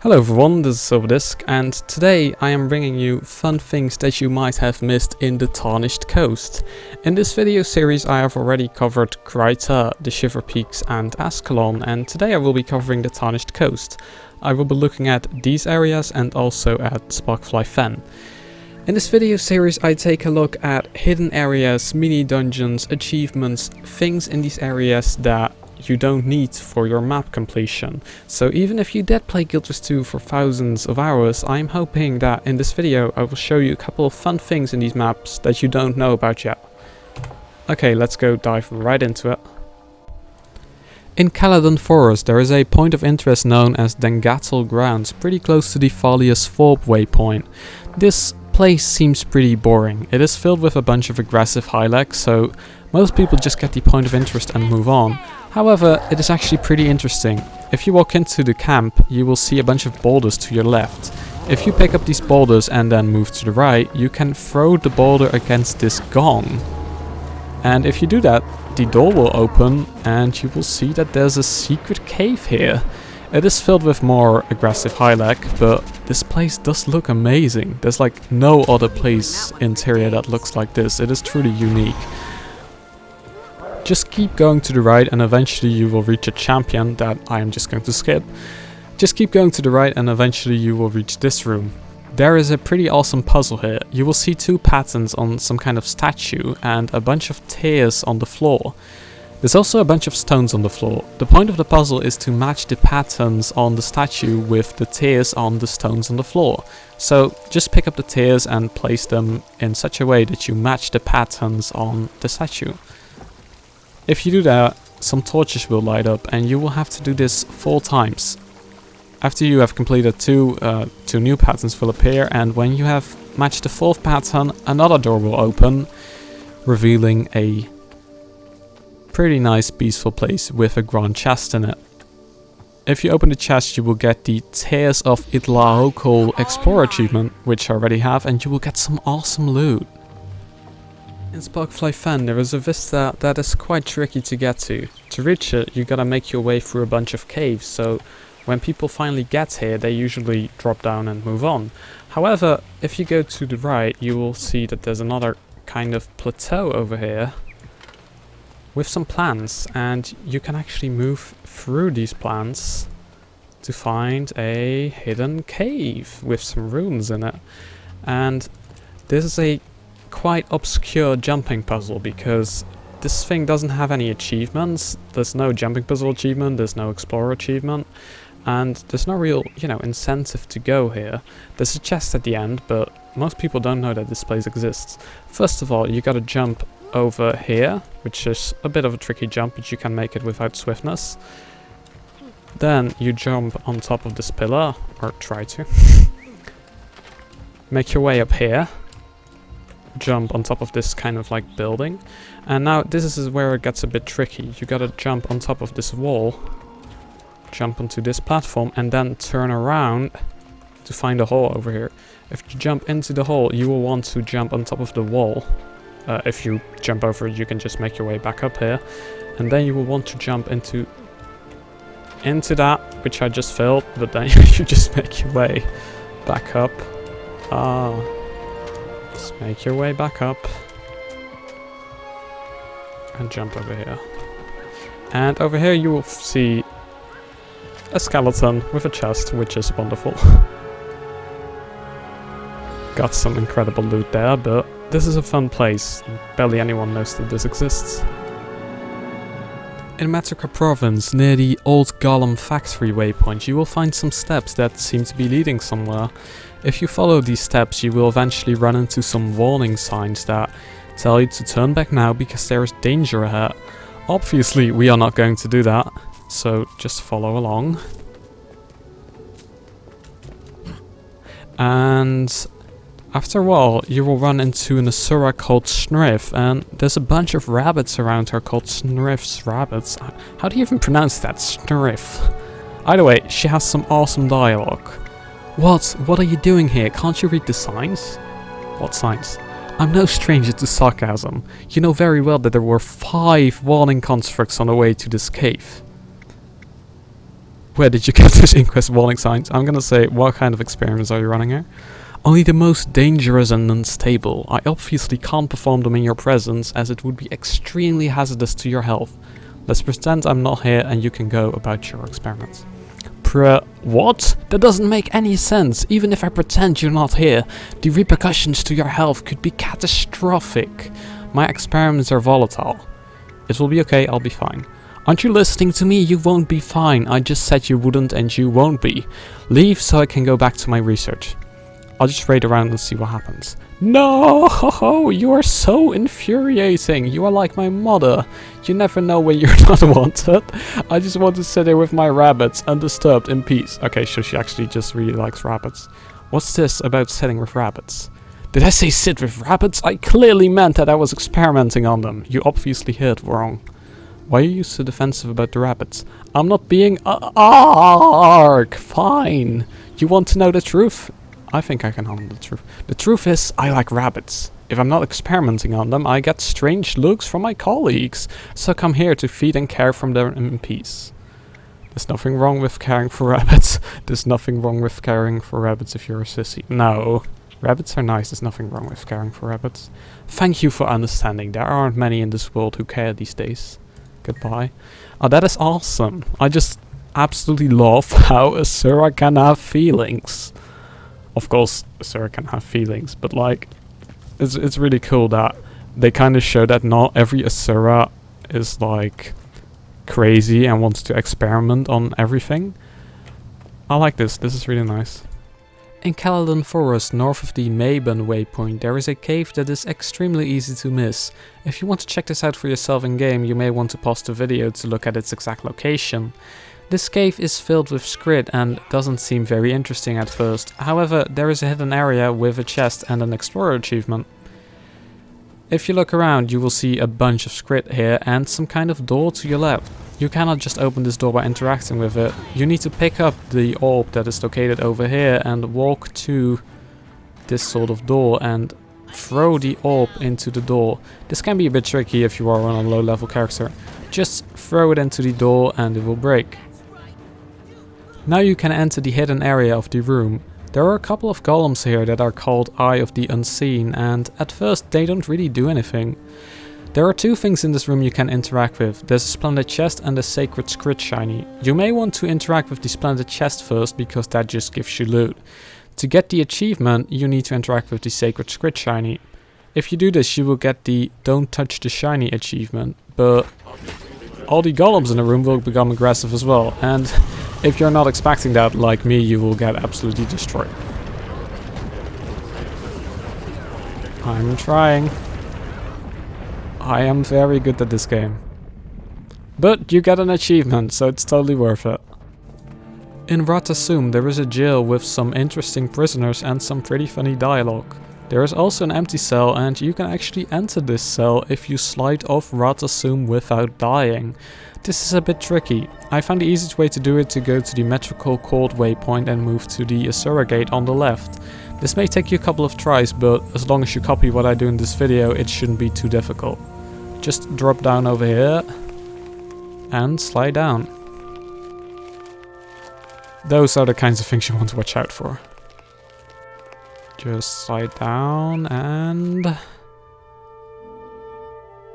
Hello everyone, this is Silverdisk, and today I am bringing you fun things that you might have missed in the Tarnished Coast. In this video series I have already covered Rata, the Shiver Peaks and Ascalon, and today I will be covering the Tarnished Coast. I will be looking at these areas and also at Sparkfly Fen. In this video series I take a look at hidden areas, mini dungeons, achievements, things in these areas that you don't need for your map completion. So even if you did play Guild Wars 2 for thousands of hours, I'm hoping that in this video I will show you a couple of fun things in these maps that you don't know about yet. Okay, let's go dive right into it. In Caledon Forest there is a point of interest known as Dengatel Grounds, pretty close to the Falius Thorpe waypoint. This place seems pretty boring. It is filled with a bunch of aggressive Hylax, so most people just get the point of interest and move on. However, it is actually pretty interesting. If you walk into the camp, you will see a bunch of boulders to your left. If you pick up these boulders and then move to the right, you can throw the boulder against this gong. And if you do that, the door will open and you will see that there's a secret cave here. It is filled with more aggressive Hylax, but this place does look amazing. There's like no other place interior that looks like this. It is truly unique. Just keep going to the right and eventually you will reach a champion that I am just going to skip. Just keep going to the right and eventually you will reach this room. There is a pretty awesome puzzle here. You will see two patterns on some kind of statue and a bunch of tears on the floor. There's also a bunch of stones on the floor. The point of the puzzle is to match the patterns on the statue with the tears on the stones on the floor. So just pick up the tears and place them in such a way that you match the patterns on the statue. If you do that, some torches will light up and you will have to do this 4 times. After you have completed two new patterns will appear, and when you have matched the 4th pattern, another door will open, revealing a pretty nice peaceful place with a grand chest in it. If you open the chest you will get the Tears of ITLAOCOL Explorer achievement, which I already have, and you will get some awesome loot. In Sparkfly Fen there is a vista that is quite tricky to get to. To reach it you gotta make your way through a bunch of caves, so when people finally get here they usually drop down and move on. However, if you go to the right you will see that there's another kind of plateau over here with some plants, and you can actually move through these plants to find a hidden cave with some runes in it. And this is a quite obscure jumping puzzle because this thing doesn't have any achievements. There's no jumping puzzle achievement, there's no explorer achievement, and there's no real, incentive to go here. There's a chest at the end, but most people don't know that this place exists. First of all, you gotta jump over here, which is a bit of a tricky jump, but you can make it without swiftness. Then you jump on top of this pillar, or try to. Make your way up here. Jump on top of this kind of like building. And now this is where it gets a bit tricky. You gotta jump on top of this wall, jump onto this platform, and then turn around to find a hole over here. If you jump into the hole, you will want to jump on top of the wall. If you jump over it, you can just make your way back up here. And then you will want to jump into that, which I just failed, but then you just make your way back up. Just make your way back up. And jump over here. And over here you will see a skeleton with a chest, which is wonderful. Got some incredible loot there, but this is a fun place. Barely anyone knows that this exists. In Matrika Province, near the Old Golem factory waypoint, you will find some steps that seem to be leading somewhere. If you follow these steps, you will eventually run into some warning signs that tell you to turn back now because there is danger ahead. Obviously, we are not going to do that, so just follow along. And after a while, you will run into an Asura called SNRIE'S, and there's a bunch of rabbits around her called SNRIE'S rabbits. How do you even pronounce that? SNRIE'S. Either way, she has some awesome dialogue. What are you doing here? Can't you read the signs? What signs? I'm no stranger to sarcasm. You know very well that there were 5 warning constructs on the way to this cave. Where did you get this inquest warning signs? I'm gonna say, what kind of experiments are you running here? Only the most dangerous and unstable. I obviously can't perform them in your presence, as it would be extremely hazardous to your health. Let's pretend I'm not here and you can go about your experiments. What? That doesn't make any sense. Even if I pretend you're not here, the repercussions to your health could be catastrophic. My experiments are volatile. It will be okay, I'll be fine. Aren't you listening to me? You won't be fine. I just said you wouldn't and you won't be. Leave so I can go back to my research. I'll just raid around and see what happens. No, you are so infuriating. You are like my mother. You never know when you're not wanted. I just want to sit here with my rabbits, undisturbed, in peace. Okay, so she actually just really likes rabbits. What's this about sitting with rabbits? Did I say sit with rabbits? I clearly meant that I was experimenting on them. You obviously heard wrong. Why are you so defensive about the rabbits? I'm not being fine. You want to know the truth? I think I can handle the truth. The truth is, I like rabbits. If I'm not experimenting on them, I get strange looks from my colleagues. So come here to feed and care for them in peace. There's nothing wrong with caring for rabbits. There's nothing wrong with caring for rabbits if you're a sissy. No. Rabbits are nice. There's nothing wrong with caring for rabbits. Thank you for understanding. There aren't many in this world who care these days. Goodbye. Oh, that is awesome. I just absolutely love how Asura can have feelings. Of course, Asura can have feelings, but like, it's really cool that they kind of show that not every Asura is like crazy and wants to experiment on everything. I like this. This is really nice. In Caledon Forest, north of the Mabon waypoint, there is a cave that is extremely easy to miss. If you want to check this out for yourself in game, you may want to pause the video to look at its exact location. This cave is filled with squid and doesn't seem very interesting at first. However, there is a hidden area with a chest and an explorer achievement. If you look around, you will see a bunch of squid here and some kind of door to your left. You cannot just open this door by interacting with it. You need to pick up the orb that is located over here and walk to this sort of door and throw the orb into the door. This can be a bit tricky if you are on a low level character. Just throw it into the door and it will break. Now you can enter the hidden area of the room. There are a couple of golems here that are called Eye of the Unseen, and at first they don't really do anything. There are two things in this room you can interact with. There's a splendid chest and a sacred squid shiny. You may want to interact with the splendid chest first because that just gives you loot. To get the achievement, you need to interact with the sacred squid shiny. If you do this, you will get the Don't Touch the Shiny achievement, but all the golems in the room will become aggressive as well, and if you're not expecting that, like me, you will get absolutely destroyed. I'm trying. I am very good at this game. But you get an achievement, so it's totally worth it. In Rata there is a jail with some interesting prisoners and some pretty funny dialogue. There is also an empty cell, and you can actually enter this cell if you slide off Rata without dying. This is a bit tricky. I found the easiest way to do it to go to the metrical court waypoint and move to the Asura gate on the left. This may take you a couple of tries, but as long as you copy what I do in this video, it shouldn't be too difficult. Just drop down over here and slide down. Those are the kinds of things you want to watch out for. Just slide down and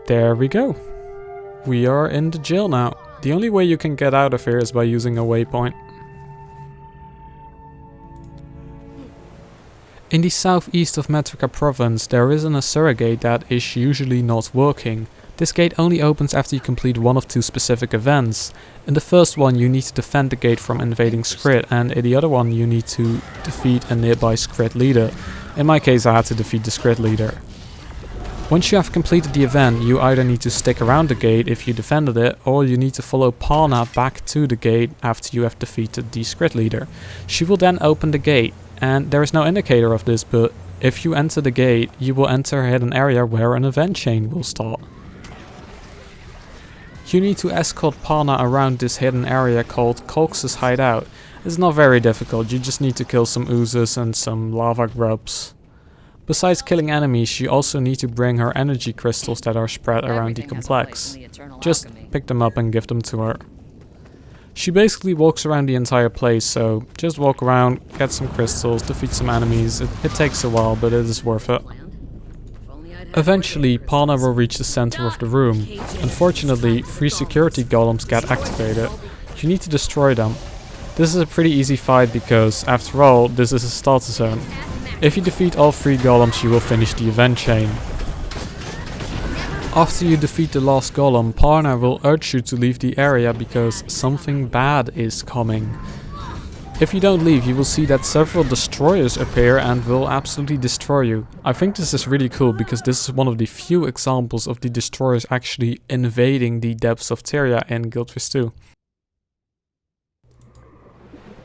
there we go. We are in the jail now. The only way you can get out of here is by using a waypoint. In the southeast of Metrica province, there is an Asura gate that is usually not working. This gate only opens after you complete one of two specific events. In the first one you need to defend the gate from invading Skrit, and in the other one you need to defeat a nearby Skrit leader. In my case I had to defeat the Skrit leader. Once you have completed the event, you either need to stick around the gate if you defended it, or you need to follow Parna back to the gate after you have defeated the Skrit leader. She will then open the gate, and there is no indicator of this, but if you enter the gate, you will enter a hidden area where an event chain will start. You need to escort Parna around this hidden area called CALX'S hideout. It's not very difficult, you just need to kill some oozes and some lava grubs. Besides killing enemies, you also need to bring her energy crystals that are spread around the complex. Just pick them up and give them to her. She basically walks around the entire place, so just walk around, get some crystals, defeat some enemies. It takes a while, but it is worth it. Eventually, Pana will reach the center of the room. Unfortunately, 3 security golems get activated. You need to destroy them. This is a pretty easy fight because, after all, this is a starter zone. If you defeat all 3 golems, you will finish the event chain. After you defeat the last golem, Parna will urge you to leave the area because something bad is coming. If you don't leave, you will see that several destroyers appear and will absolutely destroy you. I think this is really cool because this is one of the few examples of the destroyers actually invading the depths of Teria in Guild Wars 2.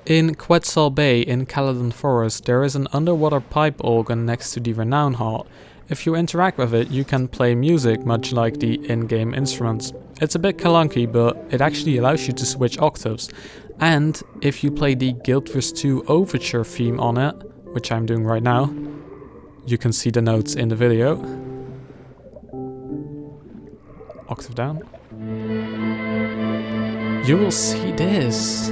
In Quetzal Bay in Caledon Forest, there is an underwater pipe organ next to the Renown Hall. If you interact with it, you can play music much like the in-game instruments. It's a bit clunky, but it actually allows you to switch octaves. And if you play the Guild Wars 2 Overture theme on it, which I'm doing right now, you can see the notes in the video. Octave down. You will see this.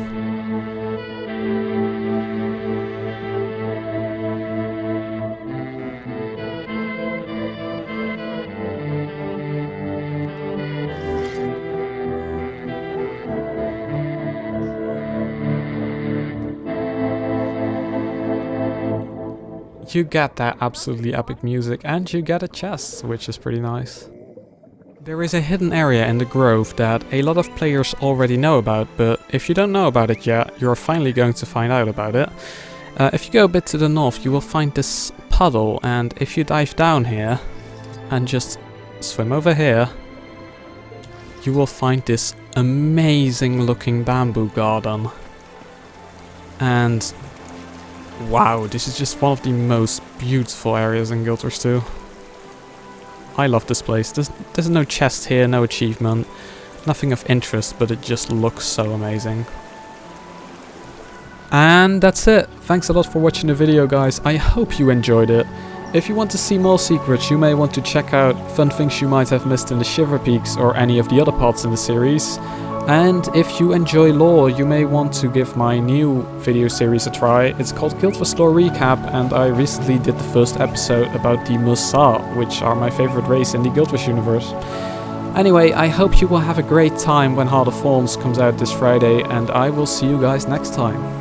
You get that absolutely epic music and you get a chest, which is pretty nice. There is a hidden area in the grove that a lot of players already know about, but if you don't know about it yet, you're finally going to find out about it. If you go a bit to the north, you will find this puddle, and if you dive down here and just swim over here, you will find this amazing looking bamboo garden. And wow, this is just one of the most beautiful areas in Guild Wars 2. I love this place. There's no chest here, no achievement, nothing of interest, but it just looks so amazing. And that's it. Thanks a lot for watching the video, guys. I hope you enjoyed it. If you want to see more secrets, you may want to check out fun things you might have missed in the Shiver Peaks or any of the other parts in the series. And if you enjoy lore, you may want to give my new video series a try. It's called Guild Wars Lore Recap, and I recently did the first episode about the Musa, which are my favorite race in the Guild Wars universe. Anyway, I hope you will have a great time when Heart of Thorns comes out this Friday, and I will see you guys next time.